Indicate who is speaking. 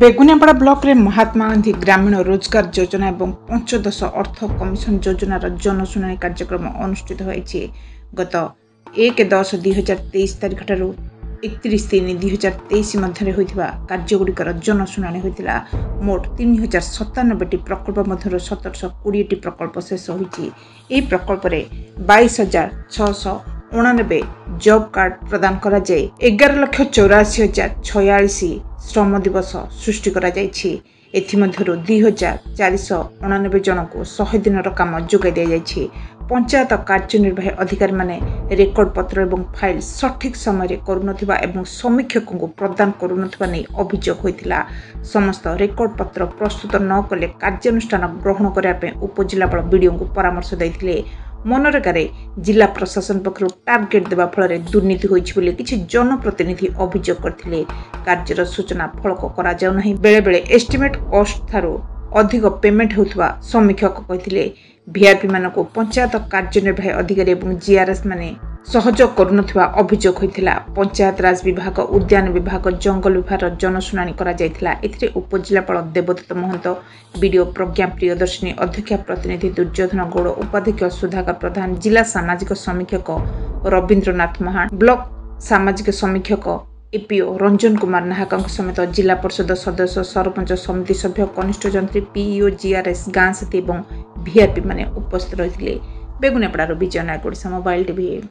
Speaker 1: Beguniapada block रे महात्मा गांधी ग्रामीण रोजगार योजना एवं पंचदश अर्थ कमिशन योजनार जनशुणाणी कार्यक्रम अनुष्ठित होइछि। गत 1/10/2023 तारिख ठारू 31/3/2023 मध्य होइथिबा कार्यगुड़िकर जनशुणाणी होइतिला। मोट 3097टी प्रकल्प मध्य 1720टी प्रकल्प शेष होइछि। एही प्रकल्प रे 22,689 जॉब कार्ड प्रदान करा जाय 11,84,046 श्रम दिवस सृष्टि करा जायछि। एथिमध्यरु 2,489 जन को 100 दिन काम जोगाई दिया जायछि। पंचायत कार्यनिर्वाही अधिकारी माने रेकर्ड पत्र एवं फाइल सठिक समय करुनथिबा एवं समीक्षकों को प्रदान करुनथिबा नै अभियोग होइतिला। समस्त रेकर्ड पत्र प्रस्तुत न कले कार्यानुष्ठान ग्रहण करिया पे उपजिल्लापाल बीडीओ को परामर्श दैथिले। मनरेगा रे जिला प्रशासन पक्षरु टार्गेट देबा फल दुर्नीति होइछि बोली किछि जनप्रतिनिधि अभियोग करथिले। कार्यर सूचना फलक करा जाउ नाही। बेले बेले एस्टिमेट कॉस्ट थारो अधिक पेमेंट होउथबा समीक्षक कहिथिले। वीआरपी मानको पंचायत कार्यनिर्वाही अधिकारी एवं जीआरएस माने सहयोग करुनथिबा अभियोग होइथिला। पंचायत राज विभाग, उद्यान विभाग, जंगल विभाग जनशुणाणी करा जायथिला। एथिरे उपजिल्लापाल देवदत्त महंत, बीडीओ प्रज्ञा प्रियदर्शिनी, अध्यक्षा प्रतिनिधि दुर्योधन गौड़, उपाध्यक्ष सुधाकर प्रधान, जिला सामाजिक समीक्षक रवींद्रनाथ महान, ब्लॉक सामाजिक समीक्षक एपीओ रंजन कुमार नाहक समेत जिला परिषद सदस्य, सरपंच, समिति सभ्य, कनिष्ठ जंत्री, पीईओ, जीआरएस, गाँ साथी और वीआरपी माने उपस्थित रहिथिले। बेगुनियापड़ार विजय नायक, ओडिशा मोबाइल टीवी।